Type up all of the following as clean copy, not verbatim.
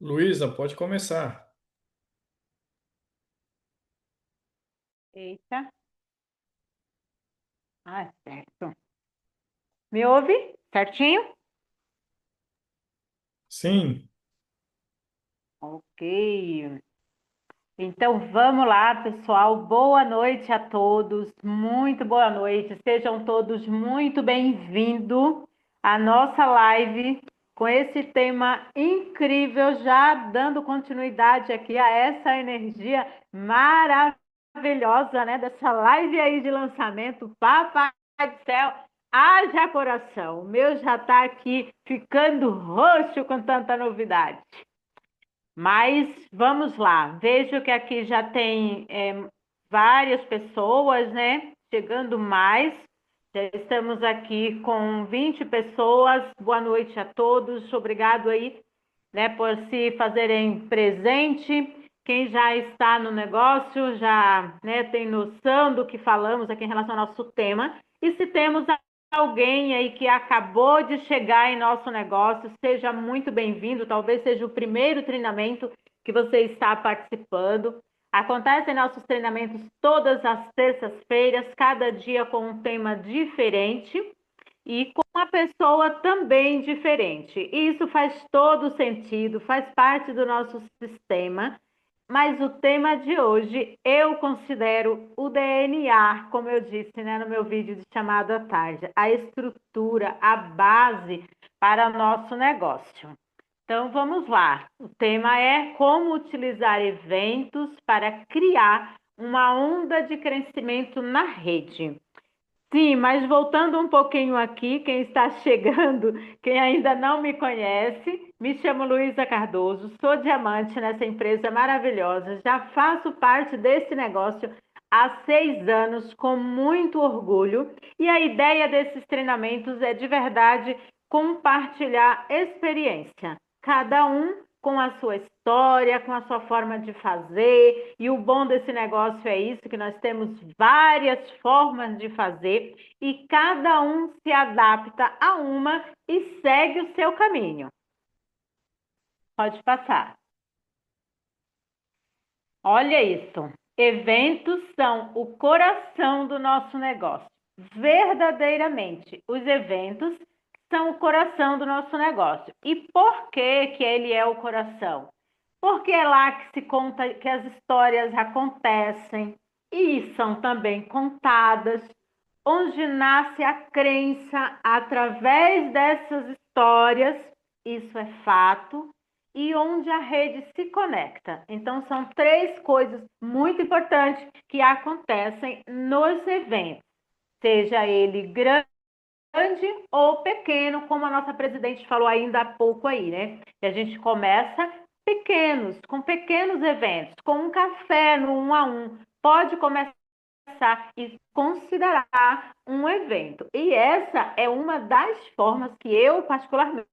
Luísa, pode começar. Eita. Ah, certo. Me ouve? Certinho? Sim, Ok. Então vamos lá, pessoal. Boa noite a todos. Muito boa noite. Sejam todos muito bem-vindos à nossa live com esse tema incrível, já dando continuidade aqui a essa energia maravilhosa, né? Dessa live aí de lançamento. Papai do céu, haja coração. O meu já está aqui ficando roxo com tanta novidade. Mas vamos lá, vejo que aqui já tem várias pessoas, né? Chegando mais. Já estamos aqui com 20 pessoas. Boa noite a todos. Obrigado aí, né, por se fazerem presente. Quem já está no negócio já, né, tem noção do que falamos aqui em relação ao nosso tema. E se temos alguém aí que acabou de chegar em nosso negócio, seja muito bem-vindo. Talvez seja o primeiro treinamento que você está participando. Acontecem nossos treinamentos todas as terças-feiras, cada dia com um tema diferente e com uma pessoa também diferente. E isso faz todo sentido, faz parte do nosso sistema. Mas o tema de hoje eu considero o DNA, como eu disse, né, no meu vídeo de chamado à tarde, a estrutura, a base para o nosso negócio. Então vamos lá. O tema é como utilizar eventos para criar uma onda de crescimento na rede. Sim, mas voltando um pouquinho aqui, quem está chegando, quem ainda não me conhece, me chamo Luísa Cardoso, sou diamante nessa empresa maravilhosa, já faço parte desse negócio há 6 anos com muito orgulho e a ideia desses treinamentos é de verdade compartilhar experiência, cada um com a sua história, com a sua forma de fazer. E o bom desse negócio é isso, que nós temos várias formas de fazer e cada um se adapta a uma e segue o seu caminho. Pode passar. Olha isso. Eventos são o coração do nosso negócio. Verdadeiramente, os eventos são o coração do nosso negócio. E por que que ele é o coração? Porque é lá que se conta, que as histórias acontecem e são também contadas, onde nasce a crença através dessas histórias, isso é fato, e onde a rede se conecta. Então, são três coisas muito importantes que acontecem nos eventos, seja ele grande ou pequeno, como a nossa presidente falou ainda há pouco aí, né? Que a gente começa pequenos, com pequenos eventos, com um café no um a um. Pode começar e considerar um evento. E essa é uma das formas que eu, particularmente,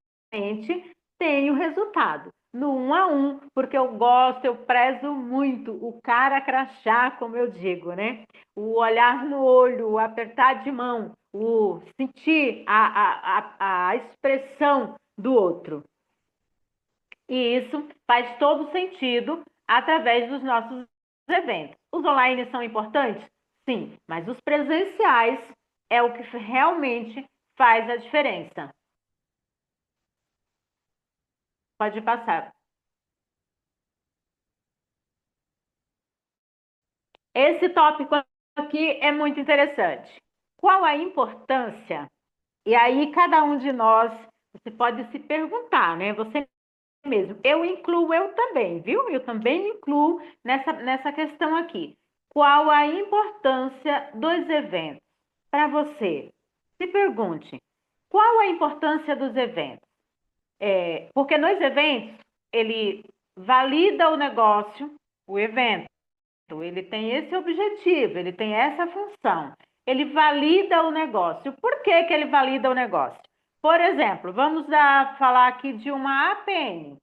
tenho resultado. No um a um, porque eu gosto, eu prezo muito o cara crachá, como eu digo, né? O olhar no olho, o apertar de mão, o sentir a expressão do outro. E isso faz todo sentido através dos nossos eventos. Os online são importantes? Sim, mas os presenciais é o que realmente faz a diferença. Pode passar. Esse tópico aqui é muito interessante. Qual a importância? E aí, cada um de nós, você pode se perguntar, né? Você mesmo. Eu incluo eu também, viu? Eu também me incluo nessa questão aqui. Qual a importância dos eventos para você? Se pergunte, qual a importância dos eventos? Porque nos eventos, ele valida o negócio, o evento, ele tem esse objetivo, ele tem essa função. Ele valida o negócio. Por que que ele valida o negócio? Por exemplo, falar aqui de uma APN.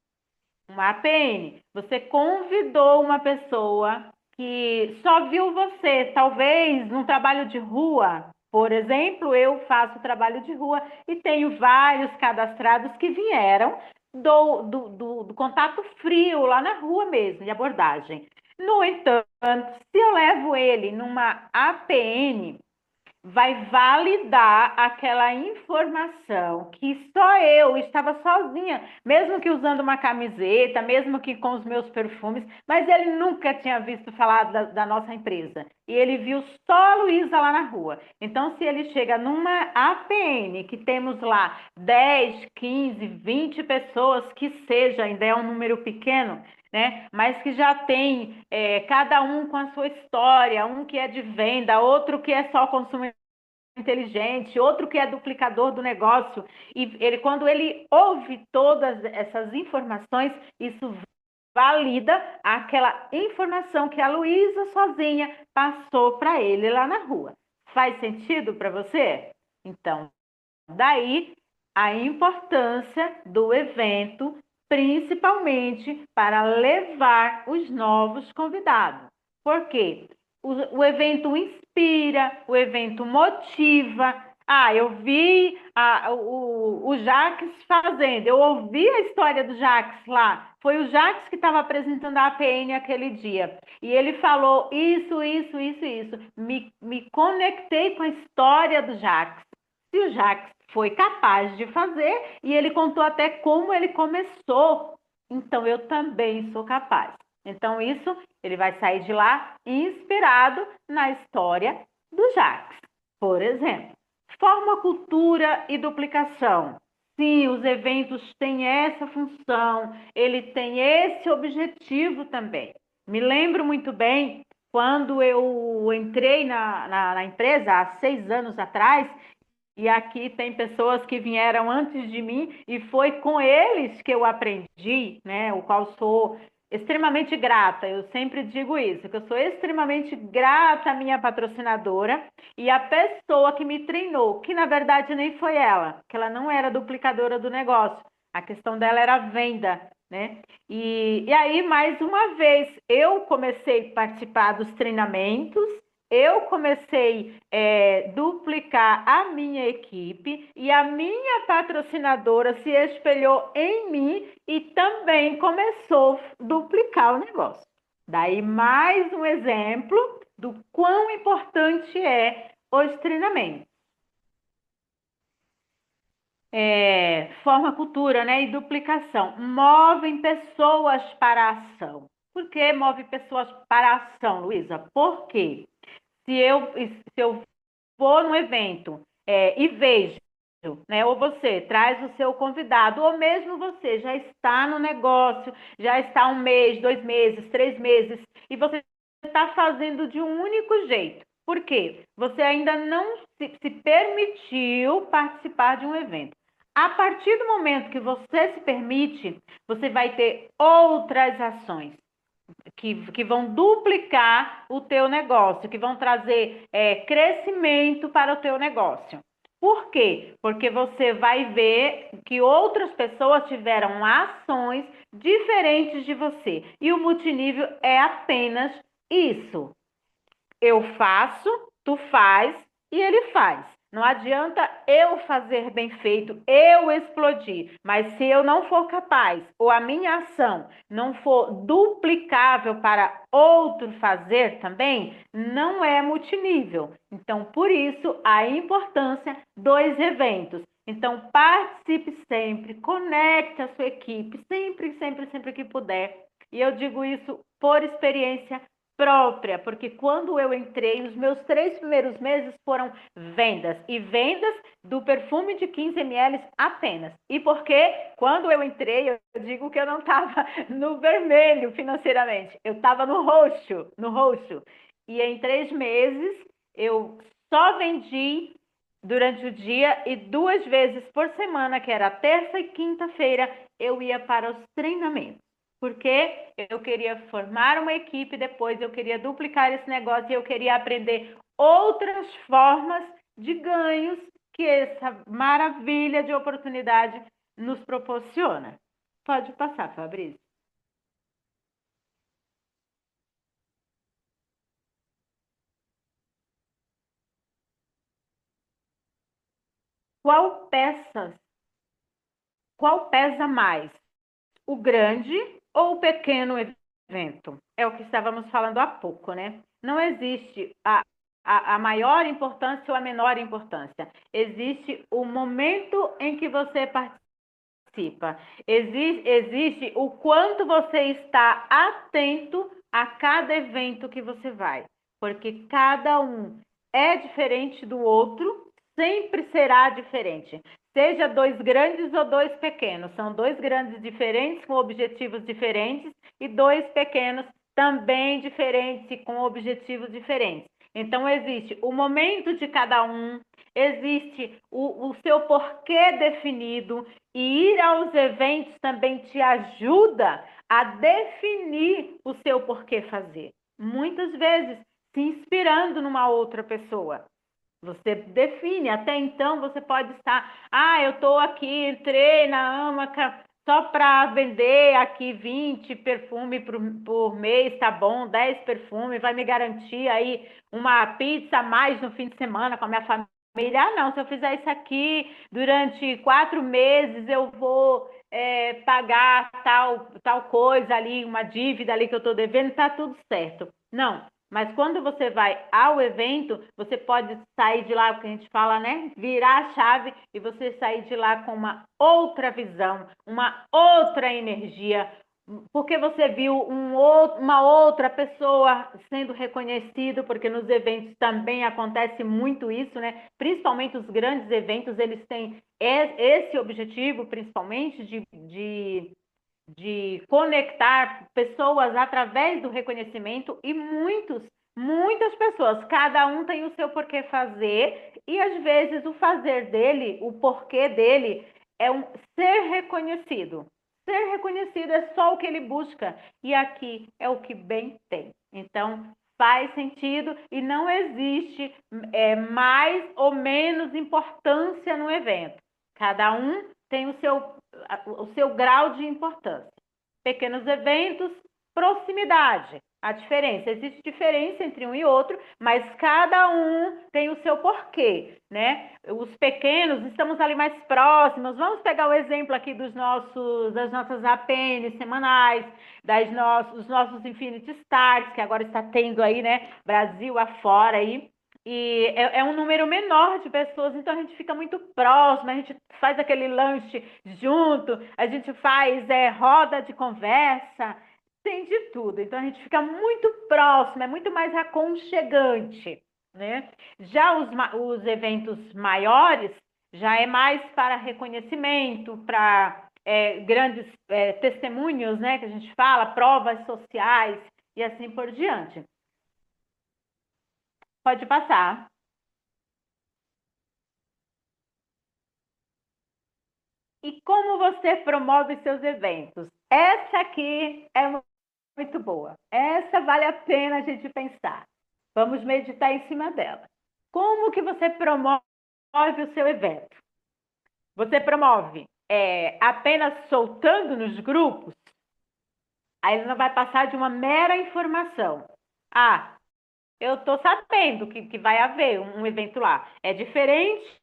Uma APN, você convidou uma pessoa que só viu você, talvez num trabalho de rua. Por exemplo, eu faço trabalho de rua e tenho vários cadastrados que vieram do contato frio lá na rua mesmo, de abordagem. No entanto, se eu levo ele numa APN, vai validar aquela informação que só eu estava sozinha, mesmo que usando uma camiseta, mesmo que com os meus perfumes, mas ele nunca tinha visto falar da nossa empresa. E ele viu só a Luísa lá na rua. Então, se ele chega numa APN, que temos lá 10, 15, 20 pessoas, que seja, ainda é um número pequeno, né? Mas que já tem cada um com a sua história, um que é de venda, outro que é só consumidor inteligente, outro que é duplicador do negócio. E ele, quando ele ouve todas essas informações, isso valida aquela informação que a Luísa sozinha passou para ele lá na rua. Faz sentido para você? Então, daí a importância do evento, principalmente para levar os novos convidados. Por quê? O evento inspira, o evento motiva. Ah, eu vi o Jax fazendo, eu ouvi a história do Jax lá. Foi o Jax que estava apresentando a APN aquele dia. E ele falou isso, isso, isso, isso. Me conectei com a história do Jax. Se o Jax foi capaz de fazer, e ele contou até como ele começou, então eu também sou capaz. Então, isso, ele vai sair de lá inspirado na história do Jacques. Por exemplo, forma, cultura e duplicação. Sim, os eventos têm essa função, ele tem esse objetivo também. Me lembro muito bem quando eu entrei na empresa há 6 anos atrás, e aqui tem pessoas que vieram antes de mim e foi com eles que eu aprendi, né? O qual sou extremamente grata. Eu sempre digo isso, que eu sou extremamente grata à minha patrocinadora e à pessoa que me treinou, que na verdade nem foi ela, que ela não era duplicadora do negócio. A questão dela era a venda, né? E aí, mais uma vez, eu comecei a participar dos treinamentos, eu comecei a duplicar a minha equipe e a minha patrocinadora se espelhou em mim e também começou a duplicar o negócio. Daí mais um exemplo do quão importante é os treinamentos. Forma, cultura, né, e duplicação movem pessoas para a ação. Por que move pessoas para a ação, Luísa? Por quê? Se eu vou no evento e vejo, né, ou você traz o seu convidado, ou mesmo você já está no negócio, já está 1 mês, 2 meses, 3 meses, e você está fazendo de um único jeito. Por quê? Você ainda não se permitiu participar de um evento. A partir do momento que você se permite, você vai ter outras ações que vão duplicar o teu negócio, que vão trazer crescimento para o teu negócio. Por quê? Porque você vai ver que outras pessoas tiveram ações diferentes de você. E o multinível é apenas isso. Eu faço, tu faz e ele faz. Não adianta eu fazer bem feito, eu explodir, mas se eu não for capaz ou a minha ação não for duplicável para outro fazer também, não é multinível. Então, por isso, a importância dos eventos. Então, participe sempre, conecte a sua equipe, sempre, sempre, sempre que puder. E eu digo isso por experiência própria, porque quando eu entrei, os meus 3 primeiros meses foram vendas, e vendas do perfume de 15 ml apenas. E porque quando eu entrei, eu digo que eu não estava no vermelho financeiramente, eu estava no roxo, no roxo. E em 3 meses, eu só vendi durante o dia e 2 vezes por semana, que era terça e quinta-feira, eu ia para os treinamentos. Porque eu queria formar uma equipe, depois eu queria duplicar esse negócio e eu queria aprender outras formas de ganhos que essa maravilha de oportunidade nos proporciona. Pode passar, Fabrício. Qual peça, qual pesa mais? o grande ou o pequeno evento? É o que estávamos falando há pouco, né? Não existe a maior importância ou a menor importância. Existe o momento em que você participa. Existe o quanto você está atento a cada evento que você vai. Porque cada um é diferente do outro, sempre será diferente. Seja dois grandes ou dois pequenos. São dois grandes diferentes, com objetivos diferentes, e dois pequenos também diferentes e com objetivos diferentes. Então, existe o momento de cada um, existe o seu porquê definido, e ir aos eventos também te ajuda a definir o seu porquê fazer. Muitas vezes, se inspirando numa outra pessoa. Você define, até então você pode estar, eu estou aqui, entrei na Amaca só para vender aqui 20 perfumes por mês, tá bom, 10 perfumes, vai me garantir aí uma pizza a mais no fim de semana com a minha família. Não, se eu fizer isso aqui durante 4 meses, eu vou pagar tal coisa ali, uma dívida ali que eu estou devendo, tá tudo certo. Não, mas quando você vai ao evento, você pode sair de lá, o que a gente fala, né? Virar a chave e você sair de lá com uma outra visão, uma outra energia, porque você viu uma outra pessoa sendo reconhecido, porque nos eventos também acontece muito isso, né? Principalmente os grandes eventos, eles têm esse objetivo, principalmente de conectar pessoas através do reconhecimento, e muitas pessoas, cada um tem o seu porquê fazer, e às vezes o fazer dele, o porquê dele é ser reconhecido. Ser reconhecido é só o que ele busca, e aqui é o que bem tem. Então, faz sentido e não existe mais ou menos importância no evento. Cada um tem o seu grau de importância. Pequenos eventos, proximidade. A diferença, existe diferença entre um e outro, mas cada um tem o seu porquê, né? Os pequenos, estamos ali mais próximos. Vamos pegar o exemplo aqui das nossas APNs semanais, dos nossos Infinity Stars, que agora está tendo aí, né? Brasil afora aí. E é um número menor de pessoas, então a gente fica muito próximo, a gente faz aquele lanche junto, a gente faz roda de conversa, tem de tudo. Então a gente fica muito próximo, é muito mais aconchegante, né? Já os eventos maiores, já é mais para reconhecimento, para grandes testemunhos, né? Que a gente fala, provas sociais e assim por diante. Pode passar. E como você promove seus eventos? Essa aqui é muito boa. Essa vale a pena a gente pensar. Vamos meditar em cima dela. Como que você promove o seu evento? Você promove apenas soltando nos grupos? Aí ele não vai passar de uma mera informação. Eu estou sabendo que vai haver um evento lá. É diferente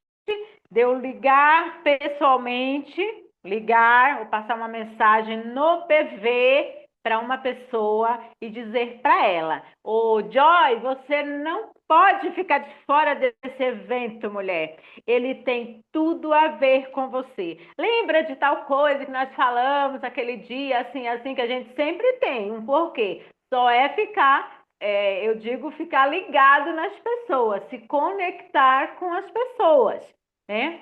de eu ligar pessoalmente, ligar ou passar uma mensagem no PV para uma pessoa e dizer para ela: Ô Joy, você não pode ficar de fora desse evento, mulher. Ele tem tudo a ver com você. Lembra de tal coisa que nós falamos aquele dia, assim, que a gente sempre tem um porquê. Só é ficar eu digo ficar ligado nas pessoas, se conectar com as pessoas, né?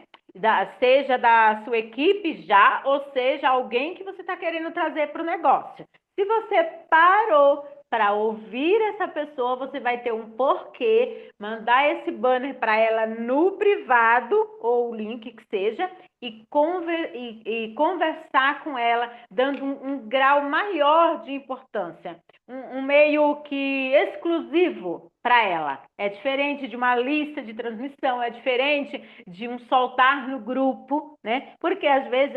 Seja da sua equipe já, ou seja, alguém que você está querendo trazer para o negócio. Se você parou para ouvir essa pessoa, você vai ter um porquê, mandar esse banner para ela no privado, ou o link que seja, e conversar com ela, dando um grau maior de importância, um meio que exclusivo para ela. É diferente de uma lista de transmissão, é diferente de um soltar no grupo, né? Porque às vezes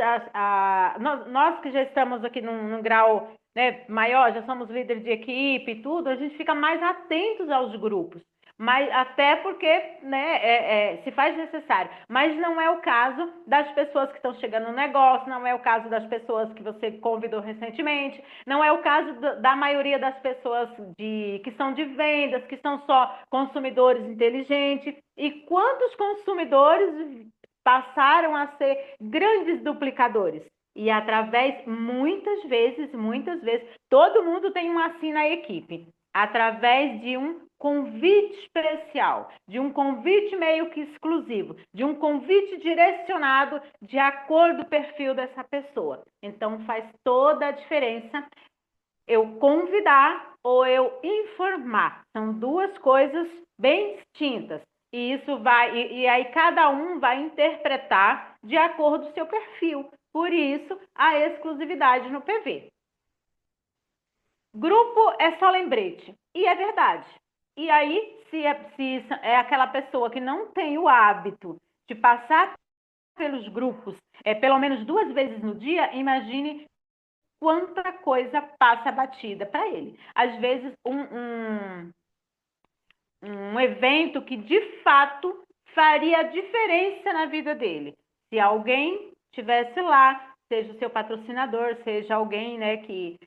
nós que já estamos aqui num grau, né, maior, já somos líderes de equipe e tudo, a gente fica mais atentos aos grupos. Mas até porque, né, se faz necessário. Mas não é o caso das pessoas que estão chegando no negócio, não é o caso das pessoas que você convidou recentemente, não é o caso da maioria das pessoas que são de vendas, que são só consumidores inteligentes. E quantos consumidores passaram a ser grandes duplicadores? E através, muitas vezes, todo mundo tem um assim na equipe, através de um convite especial, de um convite meio que exclusivo, de um convite direcionado de acordo com o perfil dessa pessoa. Então faz toda a diferença eu convidar ou eu informar. São duas coisas bem distintas. E isso vai, e aí cada um vai interpretar de acordo com o seu perfil. Por isso, a exclusividade no PV. Grupo é só lembrete. E é verdade. E aí, se é aquela pessoa que não tem o hábito de passar pelos grupos pelo menos 2 vezes no dia, imagine quanta coisa passa batida para ele. Às vezes, um evento que de fato faria diferença na vida dele. Se alguém tivesse lá, seja o seu patrocinador, seja alguém, né, que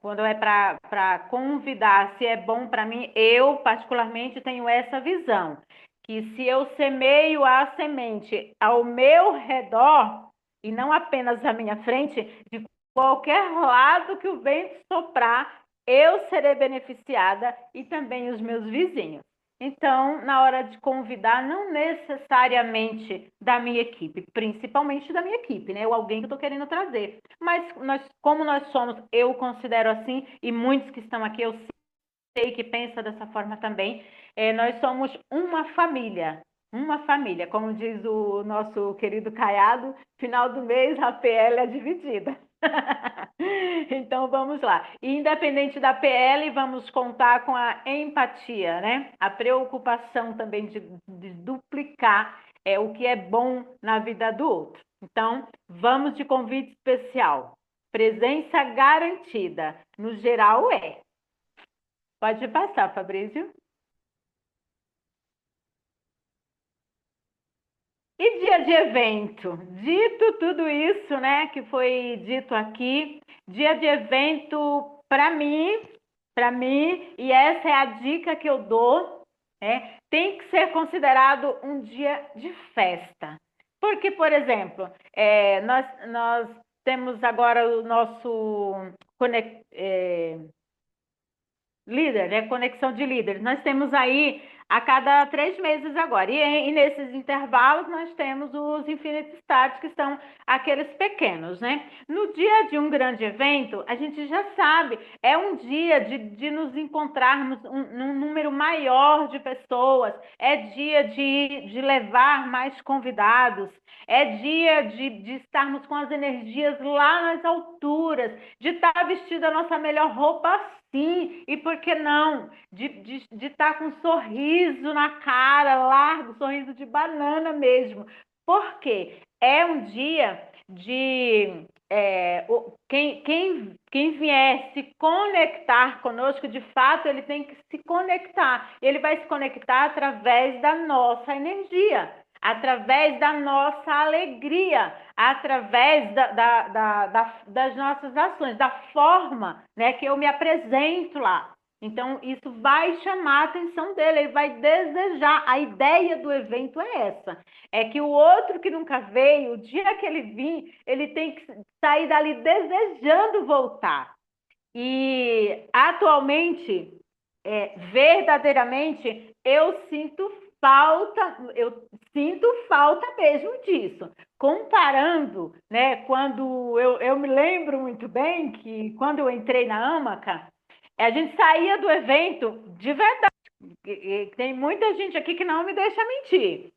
quando é para convidar, se é bom para mim, eu particularmente tenho essa visão, que se eu semeio a semente ao meu redor e não apenas à minha frente, de qualquer lado que o vento soprar, eu serei beneficiada e também os meus vizinhos. Então, na hora de convidar, não necessariamente da minha equipe, principalmente da minha equipe, né? Ou alguém que eu estou querendo trazer. Mas como nós somos, eu considero assim, e muitos que estão aqui eu sei que pensam dessa forma também, nós somos uma família. Uma família, como diz o nosso querido Caiado, final do mês a PL é dividida. Então vamos lá. E independente da PL, vamos contar com a empatia, né? A preocupação também de duplicar o que é bom na vida do outro. Então, vamos de convite especial. Presença garantida. No geral, é. Pode passar, Fabrício. E dia de evento? Dito tudo isso, né, que foi dito aqui, dia de evento, para mim, e essa é a dica que eu dou, tem que ser considerado um dia de festa. Porque, por exemplo, nós temos agora o nosso líder, né? Conexão de líderes. Nós temos aí a cada 3 meses agora. E nesses intervalos nós temos os Infinity Stars, que são aqueles pequenos, né? No dia de um grande evento, a gente já sabe, é um dia de nos encontrarmos num número maior de pessoas, é dia de levar mais convidados, é dia de estarmos com as energias lá nas alturas, de estar vestida a nossa melhor roupa. Sim, e por que não? De estar com um sorriso na cara, largo, sorriso de banana mesmo. Por quê? É um dia de quem vier se conectar conosco, de fato, ele tem que se conectar. Ele vai se conectar através da nossa energia, através da nossa alegria, através das nossas ações, da forma, né, que eu me apresento lá. Então, isso vai chamar a atenção dele, ele vai desejar. A ideia do evento é essa: é que o outro que nunca veio, o dia que ele vir, ele tem que sair dali desejando voltar. E atualmente, verdadeiramente, eu sinto falta mesmo disso. Comparando, né, quando eu me lembro muito bem que quando eu entrei na Amaca, a gente saía do evento de verdade. Tem muita gente aqui que não me deixa mentir.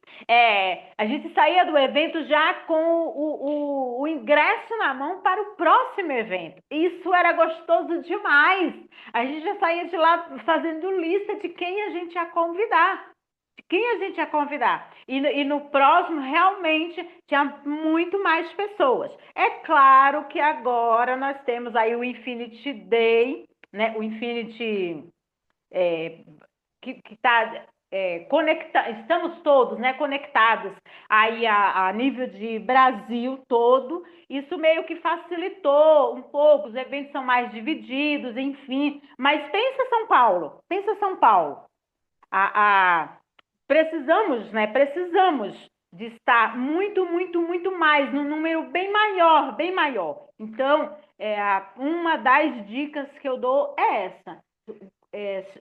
A gente saía do evento já com o ingresso na mão para o próximo evento. Isso era gostoso demais. A gente já saía de lá fazendo lista de quem a gente ia convidar. De quem a gente ia convidar. E no próximo, realmente, tinha muito mais pessoas. É claro que agora nós temos aí o Infinity Day, né? O Infinity que está estamos todos, né, conectados aí a nível de Brasil todo. Isso meio que facilitou um pouco, os eventos são mais divididos, enfim. Mas pensa São Paulo. A, a, precisamos, né, precisamos de estar muito, muito, muito mais, num número bem maior, bem maior. Então, uma das dicas que eu dou é essa.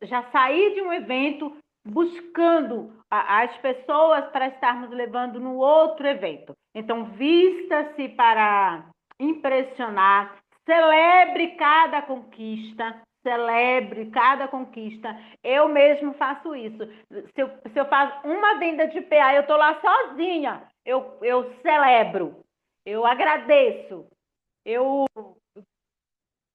Já sair de um evento buscando as pessoas para estarmos levando no outro evento. Então, vista-se para impressionar, celebre cada conquista, celebre cada conquista. Eu mesmo faço isso. Se eu faço uma venda de PA, eu estou lá sozinha, eu celebro, eu agradeço. Eu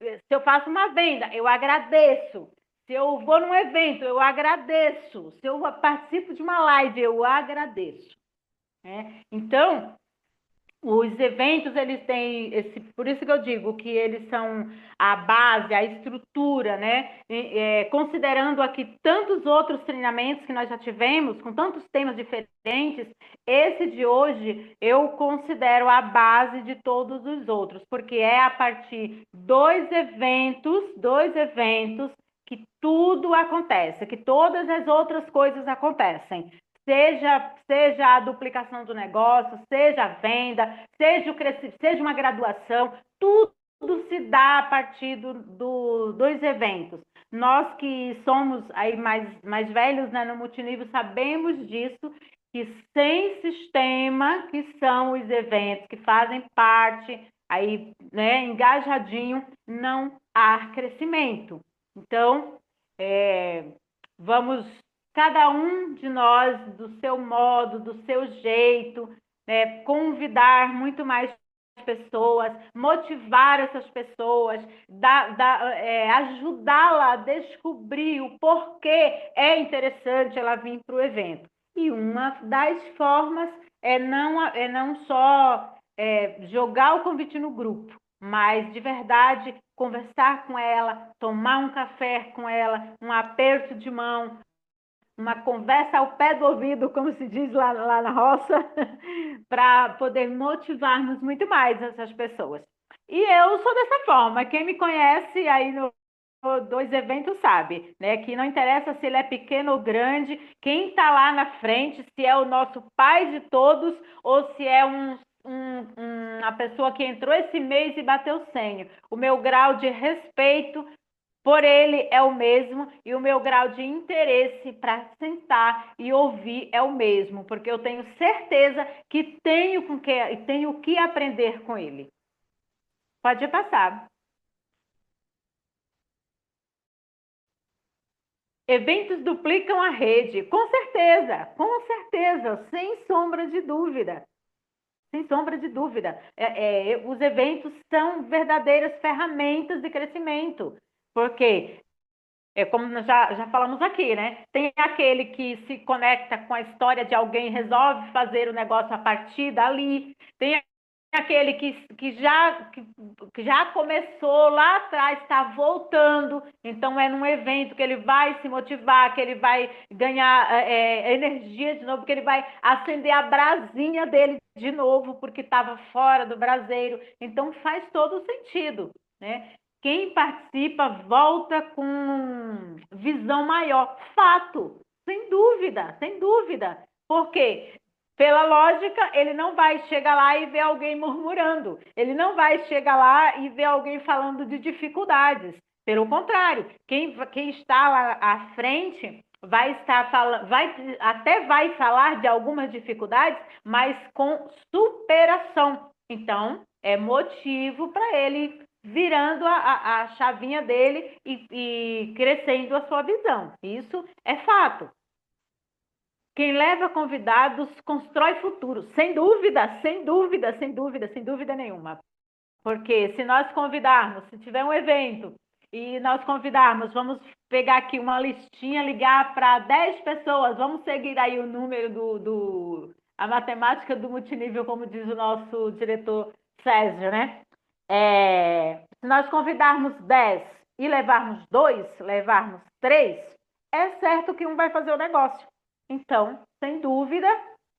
Se eu faço uma venda, eu agradeço. Se eu vou num evento, eu agradeço. Se eu participo de uma live, eu agradeço. Né? Então, os eventos, eles têm por isso que eu digo que eles são a base, a estrutura, né? Considerando aqui tantos outros treinamentos que nós já tivemos, com tantos temas diferentes, esse de hoje eu considero a base de todos os outros, porque é a partir dois eventos que tudo acontece, que todas as outras coisas acontecem. Seja a duplicação do negócio, seja a venda, seja o crescimento, seja uma graduação, tudo se dá a partir dos eventos. Nós que somos aí mais velhos, né, no multinível, sabemos disso, que sem sistema, que são os eventos, que fazem parte aí, né, engajadinho, não há crescimento. Então, vamos cada um de nós, do seu modo, do seu jeito, né, convidar muito mais pessoas, motivar essas pessoas, ajudá-la a descobrir o porquê é interessante ela vir para o evento. E uma das formas é não só jogar o convite no grupo, mas de verdade conversar com ela, tomar um café com ela, um aperto de mão, uma conversa ao pé do ouvido, como se diz lá na roça, para poder motivarmos muito mais essas pessoas. E eu sou dessa forma. Quem me conhece aí no dois eventos sabe, né? Que não interessa se ele é pequeno ou grande, quem está lá na frente, se é o nosso pai de todos ou se é uma pessoa que entrou esse mês e bateu senho. O meu grau de respeito por ele é o mesmo e o meu grau de interesse para sentar e ouvir é o mesmo, porque eu tenho certeza que tenho que aprender com ele. Pode passar. Eventos duplicam a rede, com certeza, sem sombra de dúvida. Sem sombra de dúvida. Os eventos são verdadeiras ferramentas de crescimento, porque como nós já falamos aqui, né? Tem aquele que se conecta com a história de alguém, resolve fazer o negócio a partir dali. Tem aquele que já começou lá atrás, está voltando. Então, é num evento que ele vai se motivar, que ele vai ganhar energia de novo, que ele vai acender a brasinha dele de novo, porque estava fora do braseiro. Então, faz todo o sentido, né? Quem participa volta com visão maior. Fato, sem dúvida, sem dúvida. Por quê? Pela lógica, ele não vai chegar lá e ver alguém murmurando. Ele não vai chegar lá e ver alguém falando de dificuldades. Pelo contrário, quem está lá à frente vai estar falando, até vai falar de algumas dificuldades, mas com superação. Então, é motivo para ele virando a chavinha dele e crescendo a sua visão. Isso é fato. Quem leva convidados constrói futuro, sem dúvida, sem dúvida, sem dúvida, sem dúvida nenhuma. Porque se nós convidarmos, se tiver um evento e nós convidarmos, vamos pegar aqui uma listinha, ligar para 10 pessoas, vamos seguir aí o número a matemática do multinível, como diz o nosso diretor César, né? Se nós convidarmos 10 e levarmos 2, levarmos 3, é certo que um vai fazer o negócio. Então, sem dúvida,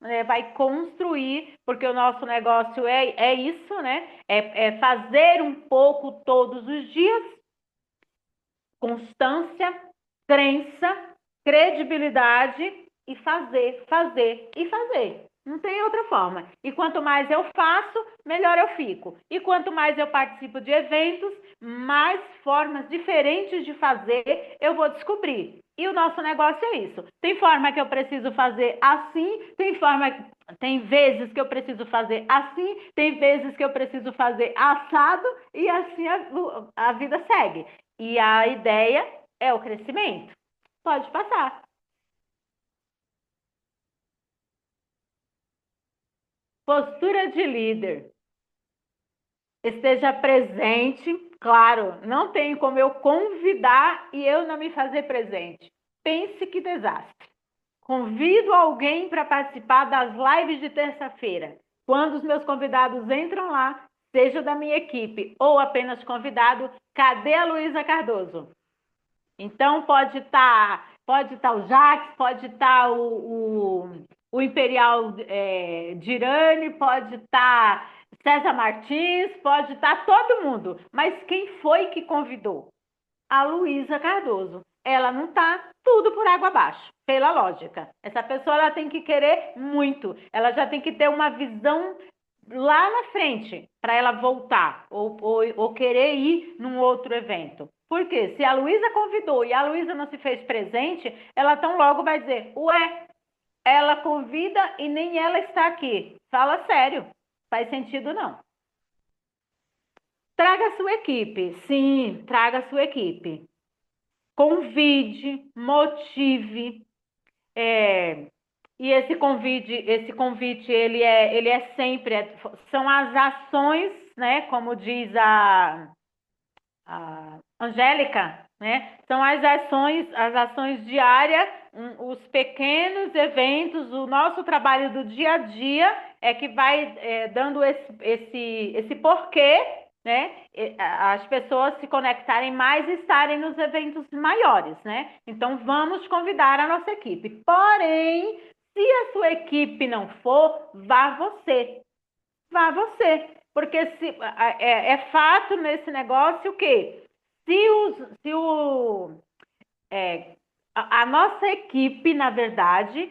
né, vai construir, porque o nosso negócio é isso, né? É fazer um pouco todos os dias, constância, crença, credibilidade e fazer, fazer e fazer. Não tem outra forma. E quanto mais eu faço, melhor eu fico. E quanto mais eu participo de eventos, mais formas diferentes de fazer eu vou descobrir. E o nosso negócio é isso. Tem forma que eu preciso fazer assim, tem vezes que eu preciso fazer assim, tem vezes que eu preciso fazer assado, e assim a vida segue. E a ideia é o crescimento. Pode passar. Postura de líder. Esteja presente. Claro, não tem como eu convidar e eu não me fazer presente. Pense que desastre. Convido alguém para participar das lives de terça-feira. Quando os meus convidados entram lá, seja da minha equipe ou apenas convidado, cadê a Luísa Cardoso? Então pode estar o Jax, pode estar o Imperial Dirane, pode estar César Martins, pode estar todo mundo. Mas quem foi que convidou? A Luísa Cardoso. Ela não está, tudo por água abaixo, pela lógica. Essa pessoa ela tem que querer muito, ela já tem que ter uma visão lá na frente para ela voltar ou querer ir num outro evento. Porque se a Luísa convidou e a Luísa não se fez presente, ela tão logo vai dizer: ué, ela convida e nem ela está aqui. Fala sério, faz sentido não. Traga a sua equipe, sim, traga a sua equipe. Convide, motive, é, e esse convite ele é sempre, são as ações, né? Como diz a Angélica, né? São as ações diárias, os pequenos eventos, o nosso trabalho do dia a dia é que vai dando esse porquê, né? As pessoas se conectarem mais e estarem nos eventos maiores, né? Então vamos convidar a nossa equipe. Porém, se a sua equipe não for, vá você. Vá você. Porque é fato nesse negócio que se a nossa equipe, na verdade,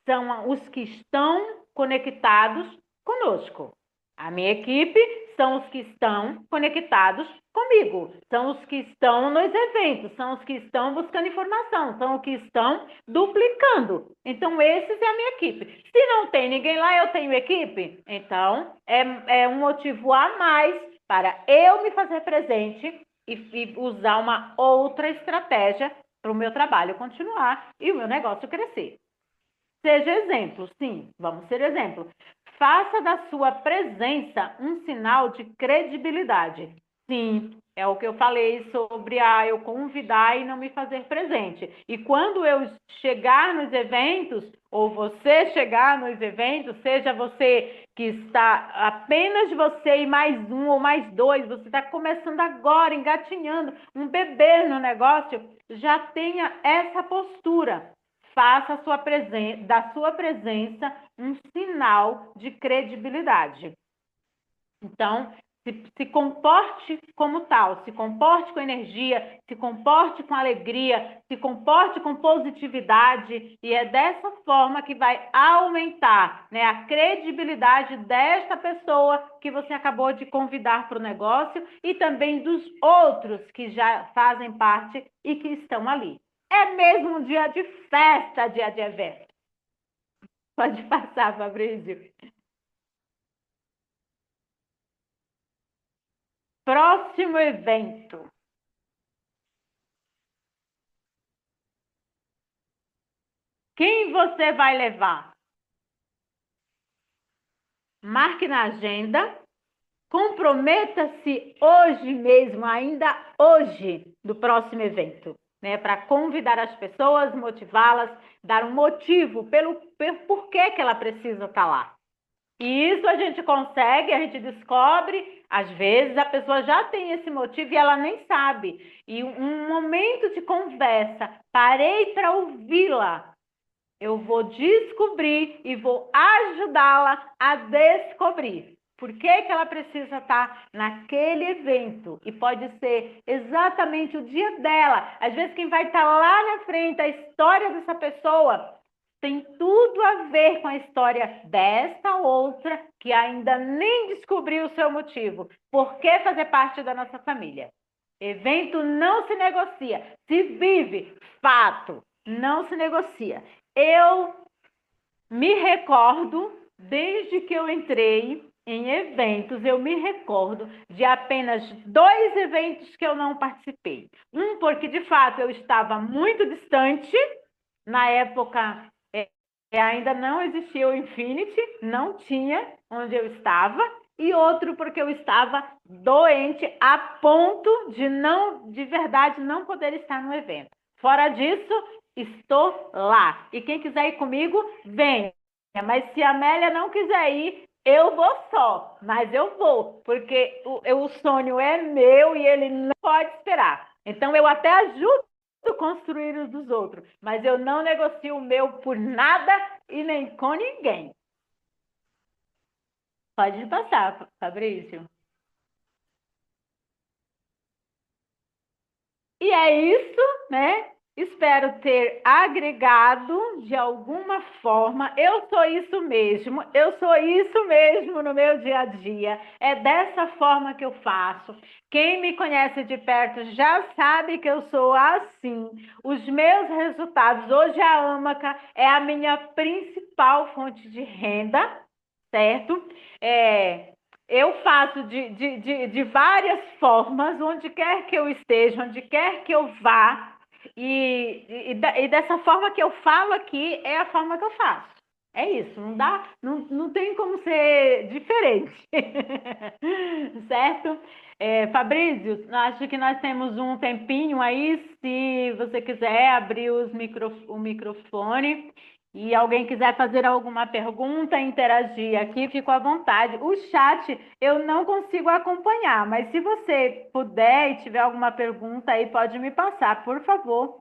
são os que estão conectados conosco. A minha equipe são os que estão conectados comigo, são os que estão nos eventos, são os que estão buscando informação, são os que estão duplicando. Então, esses é a minha equipe. Se não tem ninguém lá, eu tenho equipe. Então, é um motivo a mais para eu me fazer presente e usar uma outra estratégia para o meu trabalho continuar e o meu negócio crescer. Seja exemplo, sim, vamos ser exemplo. Faça da sua presença um sinal de credibilidade. Sim, é o que eu falei sobre eu convidar e não me fazer presente. E quando eu chegar nos eventos, ou você chegar nos eventos, seja você que está apenas você e mais um ou mais dois, você está começando agora, engatinhando, um bebê no negócio, já tenha essa postura. Faça da sua presença um sinal de credibilidade. Então, se comporte como tal, se comporte com energia, se comporte com alegria, se comporte com positividade, e é dessa forma que vai aumentar, né, a credibilidade desta pessoa que você acabou de convidar para o negócio e também dos outros que já fazem parte e que estão ali. É mesmo um dia de festa, dia de evento. Pode passar, Fabrício. Próximo evento. Quem você vai levar? Marque na agenda. Comprometa-se hoje mesmo, ainda hoje, do próximo evento, né? Para convidar as pessoas, motivá-las, dar um motivo pelo porquê que ela precisa estar lá. E isso a gente consegue, a gente descobre, às vezes a pessoa já tem esse motivo e ela nem sabe. E um momento de conversa, parei para ouvi-la, Eu vou descobrir e vou ajudá-la a descobrir por que que ela precisa estar naquele evento. E pode ser exatamente o dia dela. Às vezes, quem vai estar lá na frente, a história dessa pessoa tem tudo a ver com a história desta outra que ainda nem descobriu o seu motivo. Por que fazer parte da nossa família? Evento não se negocia, se vive, fato, não se negocia. Eu me recordo, desde que eu entrei em eventos, eu me recordo de apenas dois eventos que eu não participei. Um, porque de fato eu estava muito distante, na época ainda não existia o Infinity, não tinha onde eu estava, e outro porque eu estava doente a ponto de não, de verdade, não poder estar no evento. Fora disso, estou lá. E quem quiser ir comigo, venha. Mas se a Amélia não quiser ir, eu vou só. Mas eu vou, porque o sonho é meu e ele não pode esperar. Então eu até ajudo a construir os dos outros, mas eu não negocio o meu por nada e nem com ninguém. Pode passar, Fabrício. E é isso, né? Espero ter agregado de alguma forma. Eu sou isso mesmo, eu sou isso mesmo no meu dia a dia. É dessa forma que eu faço. Quem me conhece de perto já sabe que eu sou assim. Os meus resultados, hoje a Amaca é a minha principal fonte de renda, certo? É, eu faço de várias formas, onde quer que eu esteja, onde quer que eu vá, e dessa forma que eu falo aqui é a forma que eu faço. É isso, não dá, não tem como ser diferente. Certo? Fabrício, acho que nós temos um tempinho aí, se você quiser abrir o microfone e alguém quiser fazer alguma pergunta, interagir aqui, fico à vontade. O chat eu não consigo acompanhar, mas se você puder e tiver alguma pergunta aí, pode me passar, por favor.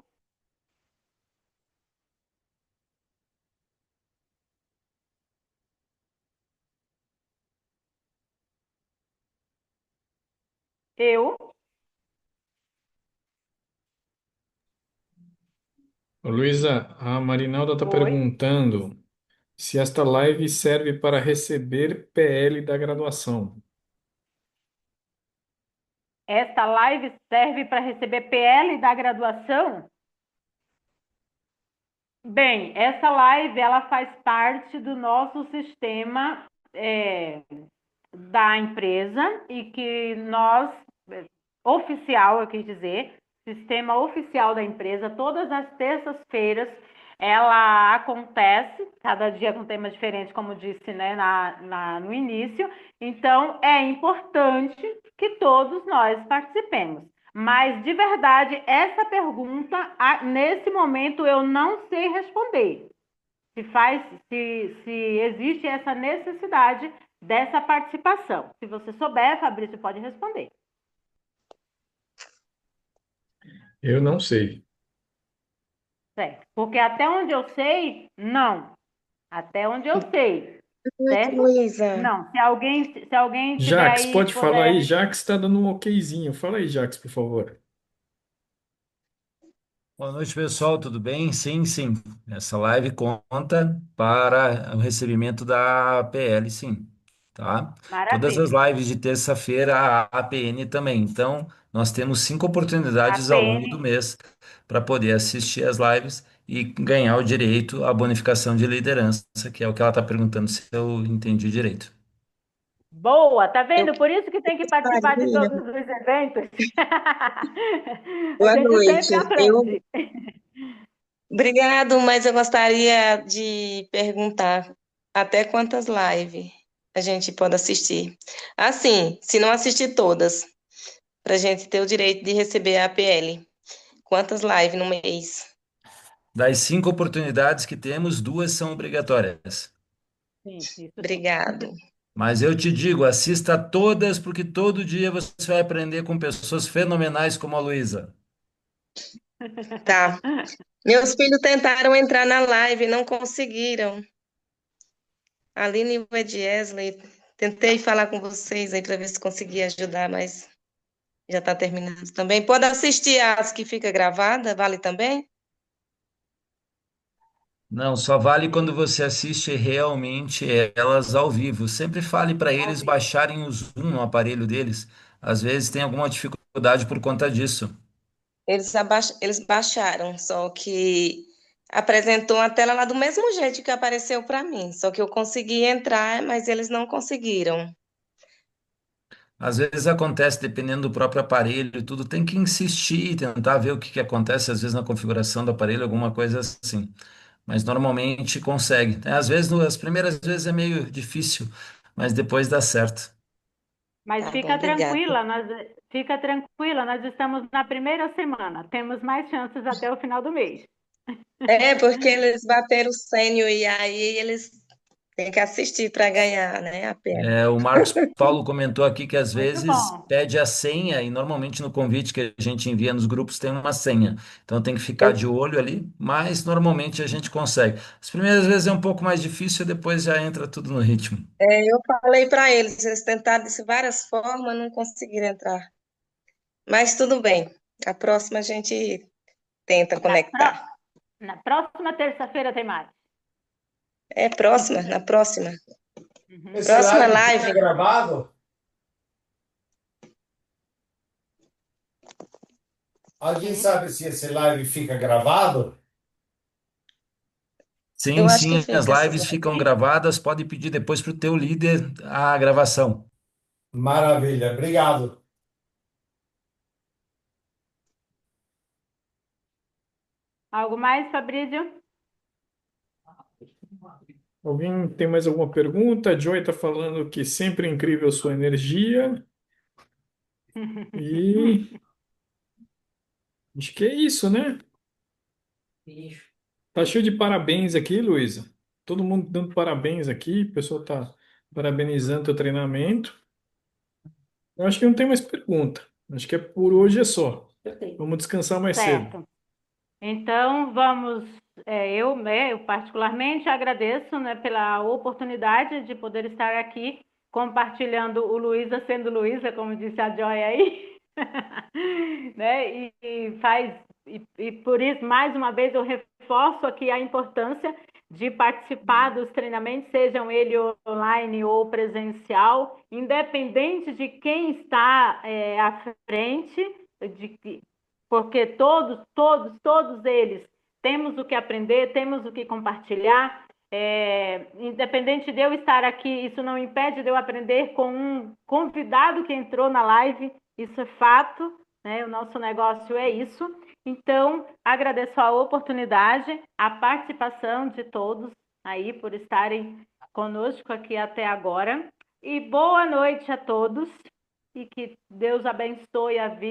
Eu? Ô, Luísa, a Marinalda está Oi. perguntando se esta live serve para receber PL da graduação. Esta live serve para receber PL da graduação? Bem, essa live ela faz parte do nosso sistema da empresa e que nós, oficial, eu quis dizer, sistema oficial da empresa, todas as terças-feiras ela acontece, cada dia com temas diferentes, como disse, né, no início. Então, é importante que todos nós participemos. Mas, de verdade, essa pergunta, nesse momento, eu não sei responder. Se existe essa necessidade dessa participação. Se você souber, Fabrício, pode responder. Eu não sei. Certo? Porque até onde eu sei, não. Até onde eu sei, Boa noite, certo? Luísa. Não. Se alguém tiver Jax, aí e pode falar aí. puder. Jax está dando um okzinho. Fala aí, Jax, por favor. Boa noite, pessoal, tudo bem? Sim, sim. Essa live conta para o recebimento da APL, sim, tá? Todas as Maravilha. lives de terça-feira, a APN também. Então, nós temos 5 oportunidades ao longo do APN. mês para poder assistir as lives e ganhar o direito à bonificação de liderança, que é o que ela está perguntando se eu entendi direito. Boa, tá Eu vendo? Por isso que tem que participar de gostaria. todos os eventos. A Boa gente noite. sempre aprende. Obrigado, mas eu gostaria de perguntar até quantas lives a gente pode assistir. Assim, se não assistir todas, para a gente ter o direito de receber a APL. Quantas lives no mês? Das 5 oportunidades que temos, 2 são obrigatórias. Sim, isso sim. Obrigado. Mas eu te digo, assista todas, porque todo dia você vai aprender com pessoas fenomenais como a Luísa. Tá. Meus filhos tentaram entrar na live, não conseguiram. Aline e o Ediesley, tentei falar com vocês aí para ver se conseguia ajudar, mas já está terminando também. Pode assistir as que fica gravada, vale também? Não, só vale quando você assiste realmente elas ao vivo. Sempre fale para Ao eles vivo. baixarem o Zoom no aparelho deles. Às vezes tem alguma dificuldade por conta disso. Eles baixaram, só que apresentou a tela lá do mesmo jeito que apareceu para mim. Só que eu consegui entrar, mas eles não conseguiram. Às vezes acontece, dependendo do próprio aparelho, e tudo tem que insistir, tentar ver o que que acontece, às vezes na configuração do aparelho, alguma coisa assim. Mas normalmente consegue. Às vezes, as primeiras vezes é meio difícil, mas depois dá certo. Mas Tá bom, obrigada. fica tranquila, nós estamos na primeira semana. Temos mais chances até o final do mês. É, porque eles bateram o sênior e aí eles têm que assistir para ganhar, né, a pena. É, o Marcos Paulo comentou aqui que às Muito vezes bom. pede a senha e normalmente no convite que a gente envia nos grupos tem uma senha. Então tem que ficar Eu, de olho ali, mas normalmente a gente consegue. As primeiras vezes é um pouco mais difícil, depois já entra tudo no ritmo. eu falei para eles, eles tentaram de várias formas, não conseguiram entrar. Mas tudo bem. A próxima a gente tenta Na, conectar. pró- na próxima terça-feira tem mais. É próxima, na próxima. Uhum. Esse Próxima live fica live. gravado? Alguém Sim. sabe se esse live fica gravado? Eu Sim, acho que sim, as fica assim. lives ficam gravadas, pode pedir depois para o teu líder a gravação. Maravilha, obrigado. Algo mais, Fabrício? Alguém tem mais alguma pergunta? A Joy está falando que sempre é incrível sua energia. E acho que é isso, né? Tá cheio de parabéns aqui, Luísa. Todo mundo dando parabéns aqui. O pessoal tá parabenizando o treinamento. Eu acho que não tem mais pergunta. Acho que é por hoje é só. Vamos descansar mais cedo. Certo. Então, eu particularmente agradeço, né, pela oportunidade de poder estar aqui compartilhando o Luísa sendo Luísa, como disse a Joy aí, né, e por isso, mais uma vez, eu reforço aqui a importância de participar dos treinamentos, sejam ele online ou presencial, independente de quem está à frente, de, porque todos eles temos o que aprender, temos o que compartilhar. Independente de eu estar aqui, isso não impede de eu aprender com um convidado que entrou na live, isso é fato, né? O nosso negócio é isso. Então, agradeço a oportunidade, a participação de todos aí por estarem conosco aqui até agora. E boa noite a todos e que Deus abençoe a vida